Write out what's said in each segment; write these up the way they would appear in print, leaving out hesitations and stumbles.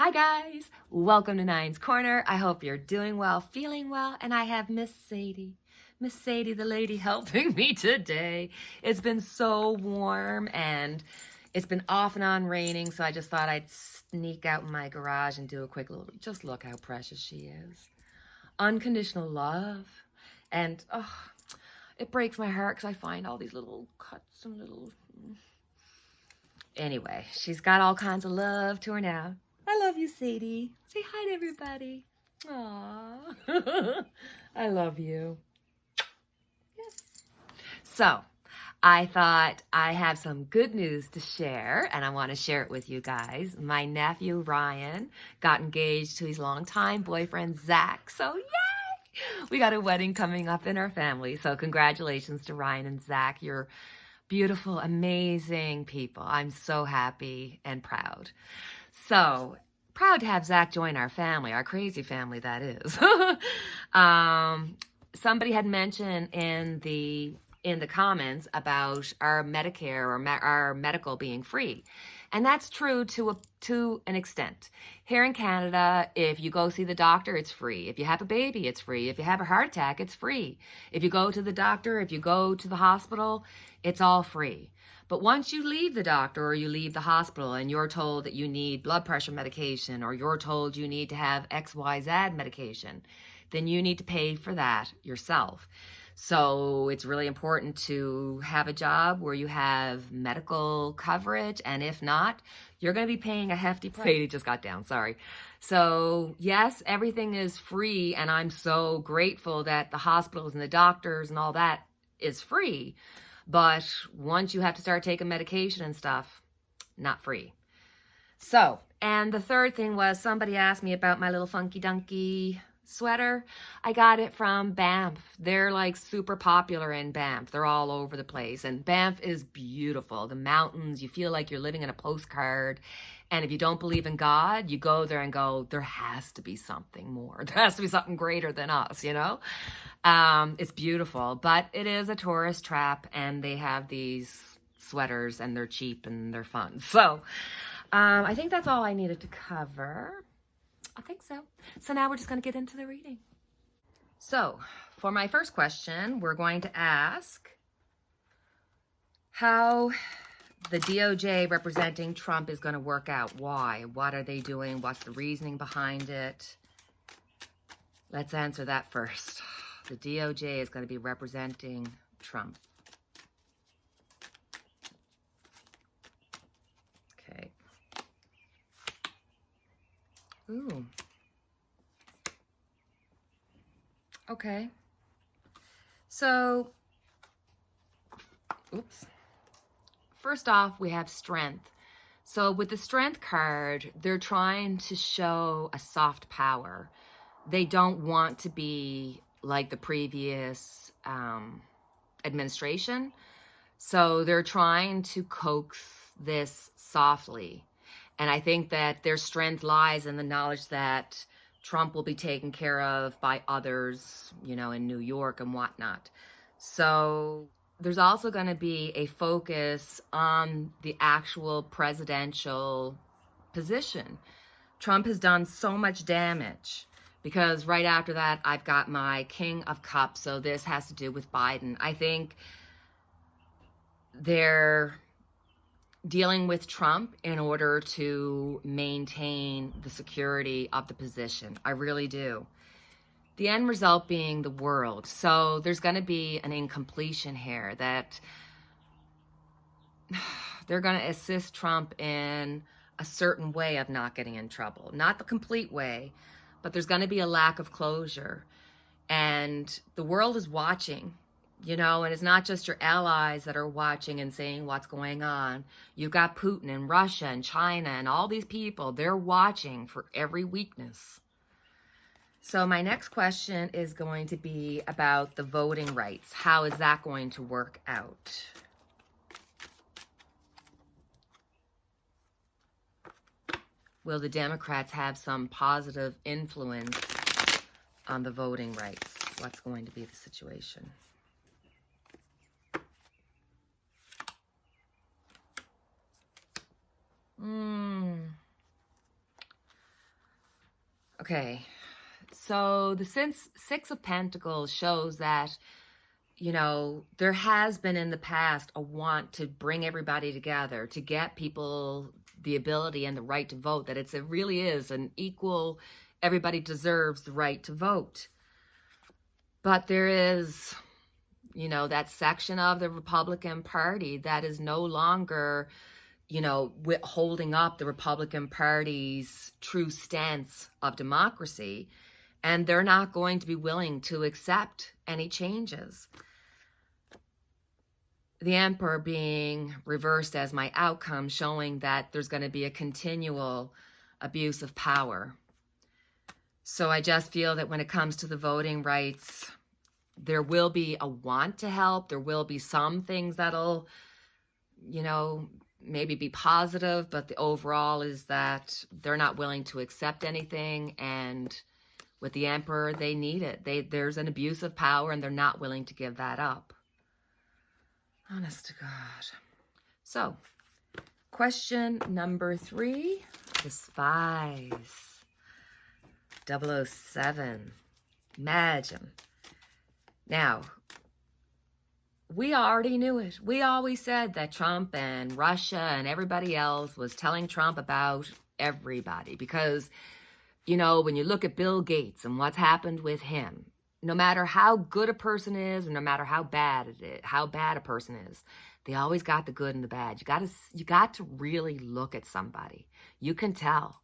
Hi guys, welcome to Nine's Corner. I hope you're doing well, feeling well, and I have Miss Sadie, the lady helping me today. It's been so warm and it's been off and on raining, so I just thought I'd sneak out in my garage and do a quick little, just look how precious she is. Unconditional love. And it breaks my heart because I find all these little cuts and little... Anyway, she's got all kinds of love to her now. I love you, Sadie. Say hi to everybody. Aww. I love you. Yes. So, I thought I have some good news to share, and I want to share it with you guys. My nephew, Ryan, got engaged to his longtime boyfriend, Zach. So, yay! We got a wedding coming up in our family. So, congratulations to Ryan and Zach. You're beautiful, amazing people. I'm so happy and proud. So, proud to have Zach join our family, our crazy family, that is. Somebody had mentioned in the comments about our Medicare or our medical being free. And that's true to an extent. Here in Canada, if you go see the doctor, it's free. If you have a baby, it's free. If you have a heart attack, it's free. If you go to the doctor, if you go to the hospital, it's all free. But once you leave the doctor or you leave the hospital and you're told that you need blood pressure medication or you're told you need to have XYZ medication, then you need to pay for that yourself. So it's really important to have a job where you have medical coverage, and if not, you're going to be paying a hefty price. Sadie just got down, sorry. So yes, everything is free, and I'm so grateful that the hospitals and the doctors and all that is free. But once you have to start taking medication and stuff, not free. So, and the third thing was somebody asked me about my little funky dunky sweater. I got it from Banff. They're like super popular in Banff. They're all over the place. And Banff is beautiful. The mountains, you feel like you're living in a postcard. And if you don't believe in God, you go there and go, there has to be something more. There has to be something greater than us, you know? It's beautiful, but it is a tourist trap, and they have these sweaters, and they're cheap and they're fun. So I think that's all I needed to cover. I think so. So now we're just going to get into the reading. So for my first question, we're going to ask how the DOJ representing Trump is going to work out. Why? What are they doing? What's the reasoning behind it? Let's answer that first. The DOJ is going to be representing Trump. Okay. Ooh. Okay. So, oops. First off, we have strength. So with the strength card, they're trying to show a soft power. They don't want to be like the previous administration. So they're trying to coax this softly. And I think that their strength lies in the knowledge that Trump will be taken care of by others, you know, in New York and whatnot. So there's also going to be a focus on the actual presidential position. Trump has done so much damage. Because right after that, I've got my King of Cups. So this has to do with Biden. I think they're dealing with Trump in order to maintain the security of the position. I really do. The end result being the world. So there's going to be an incompletion here that they're going to assist Trump in a certain way of not getting in trouble. Not the complete way, but there's going to be a lack of closure. And the world is watching, you know, and it's not just your allies that are watching and saying what's going on. You've got Putin and Russia and China and all these people. They're watching for every weakness. So my next question is going to be about the voting rights. How is that going to work out? Will the Democrats have some positive influence on the voting rights? What's going to be the situation? Okay. So the Six of Pentacles shows that, there has been in the past a want to bring everybody together, to get people the ability and the right to vote, that it really is an equal, everybody deserves the right to vote. But there is, that section of the Republican Party that is no longer, holding up the Republican Party's true stance of democracy. And they're not going to be willing to accept any changes. The Emperor being reversed as my outcome, showing that there's going to be a continual abuse of power. So I just feel that when it comes to the voting rights, there will be a want to help. There will be some things that'll, maybe be positive, but the overall is that they're not willing to accept anything. And with the Emperor, they need it. There's an abuse of power, and they're not willing to give that up. Honest to God. So, question number 3, the Spies. 007. Imagine. Now, we already knew it. We always said that Trump and Russia and everybody else was telling Trump about everybody. Because, when you look at Bill Gates and what's happened with him, no matter how good a person is, and no matter how bad a person is, they always got the good and the bad. You got to really look at somebody. You can tell.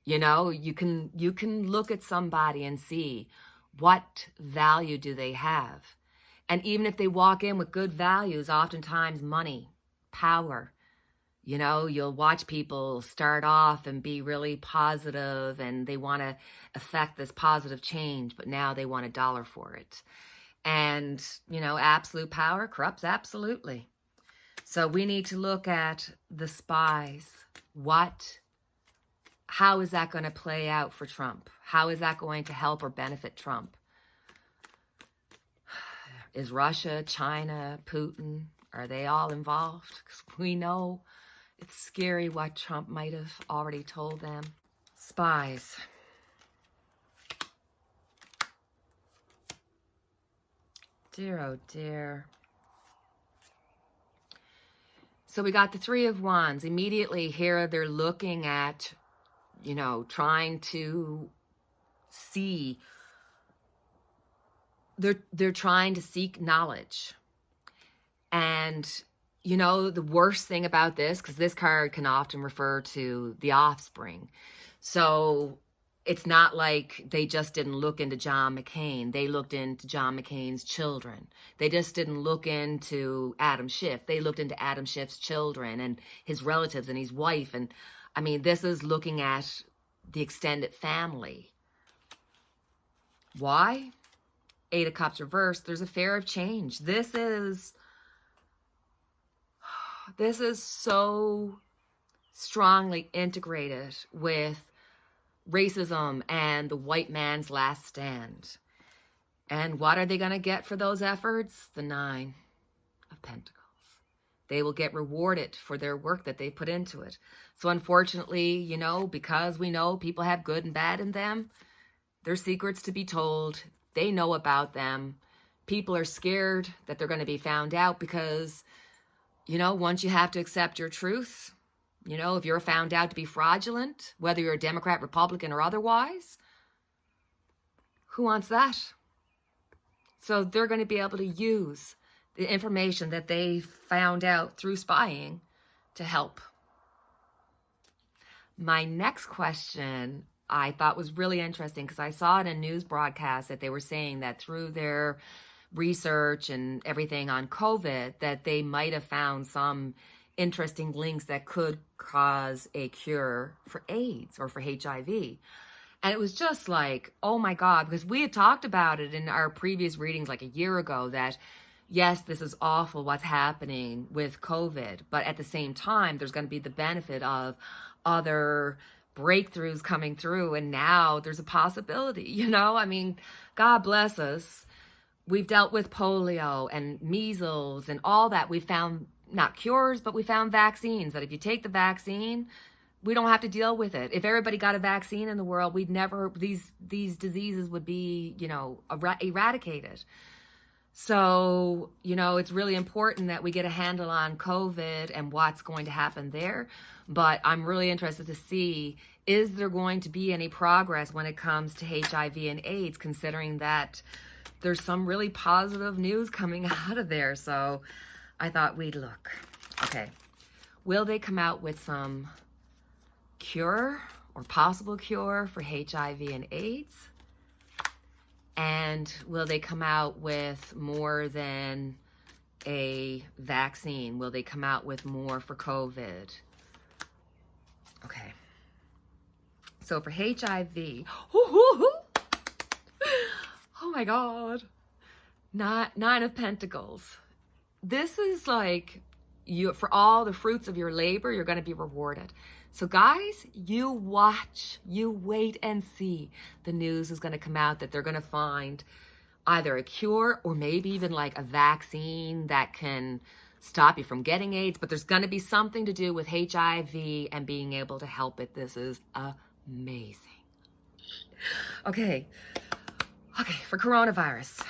You can look at somebody and see what value do they have. And even if they walk in with good values, oftentimes money, power, you'll watch people start off and be really positive and they want to affect this positive change, but now they want $1 for it. And, absolute power corrupts absolutely. So we need to look at the Spies. How is that going to play out for Trump? How is that going to help or benefit Trump? Is Russia, China, Putin, are they all involved? Because we know it's scary what Trump might have already told them. Spies. Dear, oh dear. So we got the Three of Wands. Immediately here they're looking at, trying to see. They're trying to seek knowledge. And the worst thing about this, because this card can often refer to the offspring. So it's not like they just didn't look into John McCain. They looked into John McCain's children. They just didn't look into Adam Schiff. They looked into Adam Schiff's children and his relatives and his wife. And this is looking at the extended family. Why? 8 of Cups reversed. There's a fear of change. This is so strongly integrated with racism and the white man's last stand. And what are they going to get for those efforts? The 9 of Pentacles. They will get rewarded for their work that they put into it. So unfortunately, because we know people have good and bad in them, there's secrets to be told. They know about them. People are scared that they're going to be found out because, once you have to accept your truth, if you're found out to be fraudulent, whether you're a Democrat, Republican, or otherwise, who wants that? So they're going to be able to use the information that they found out through spying to help. My next question I thought was really interesting because I saw it in a news broadcast that they were saying that through their research and everything on COVID, that they might have found some interesting links that could cause a cure for AIDS or for HIV. And it was just like, oh my God, because we had talked about it in our previous readings like a year ago that, yes, this is awful what's happening with COVID, but at the same time, there's going to be the benefit of other breakthroughs coming through. And now there's a possibility, God bless us. We've dealt with polio and measles and all that. We found not cures, but we found vaccines that if you take the vaccine, we don't have to deal with it. If everybody got a vaccine in the world, we'd never, these diseases would be, you know, eradicated. So, you know, it's really important that we get a handle on COVID and what's going to happen there. But I'm really interested to see, is there going to be any progress when it comes to HIV and AIDS, considering that there's some really positive news coming out of there. So I thought we'd look. Okay. Will they come out with some cure or possible cure for HIV and AIDS? And will they come out with more than a vaccine? Will they come out with more for COVID? Okay. So for HIV, oh my God, Nine of Pentacles. This is like, for all the fruits of your labor, you're going to be rewarded. So guys, you watch, you wait and see. The news is going to come out that they're going to find either a cure or maybe even like a vaccine that can stop you from getting AIDS, but there's going to be something to do with HIV and being able to help it. This is amazing. Okay, for coronavirus.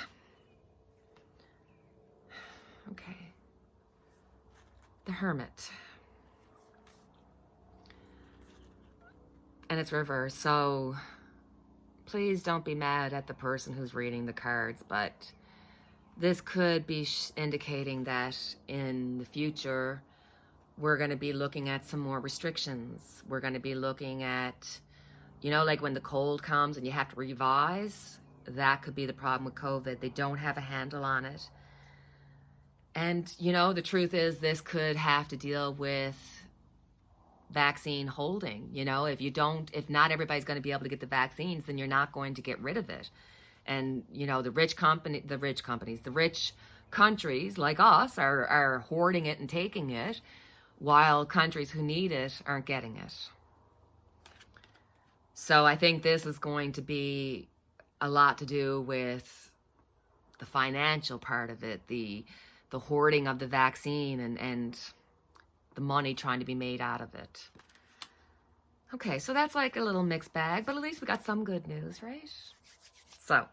Okay. The Hermit. And it's reversed, so please don't be mad at the person who's reading the cards, but this could be indicating that in the future, we're going to be looking at some more restrictions. We're going to be looking at, you know, like when the cold comes and you have to revise, that could be the problem with COVID. They don't have a handle on it. And, you know, the truth is this could have to deal with vaccine holding. You know, if not everybody's going to be able to get the vaccines, then you're not going to get rid of it. And, you know, the rich countries like us are hoarding it and taking it, while countries who need it aren't getting it. So I think this is going to be a lot to do with the financial part of it, the hoarding of the vaccine and the money trying to be made out of it. Okay, so that's like a little mixed bag, but at least we got some good news, right? So,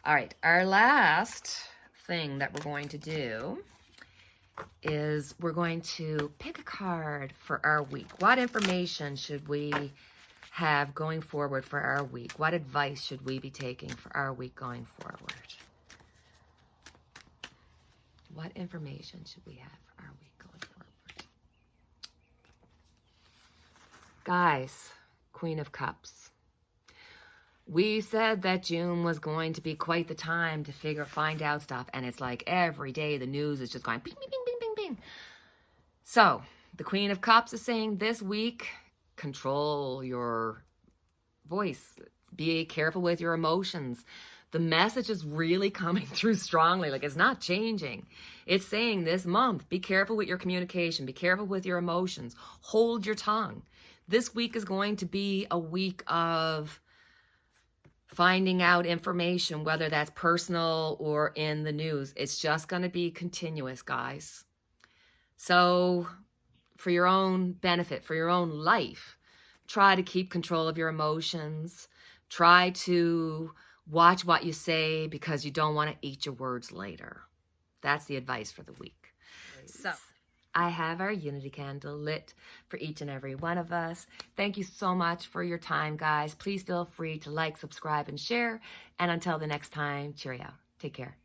all right, our last thing that we're going to do is we're going to pick a card for our week. What information should we have going forward for our week? What advice should we be taking for our week going forward? What information should we have for our week going forward? Guys, Queen of Cups. We said that June was going to be quite the time to find out stuff, and it's like every day the news is just going bing, bing, bing, bing, bing, bing. So, the Queen of Cups is saying this week, control your voice. Be careful with your emotions. The message is really coming through strongly. Like, it's not changing. It's saying this month, be careful with your communication. Be careful with your emotions. Hold your tongue. This week is going to be a week of finding out information, whether that's personal or in the news. It's just going to be continuous, guys. So for your own benefit, for your own life, try to keep control of your emotions. Try to watch what you say because you don't want to eat your words later. That's the advice for the week. So I have our unity candle lit for each and every one of us. Thank you so much for your time, guys. Please feel free to like, subscribe, and share. And until the next time, cheerio. Take care.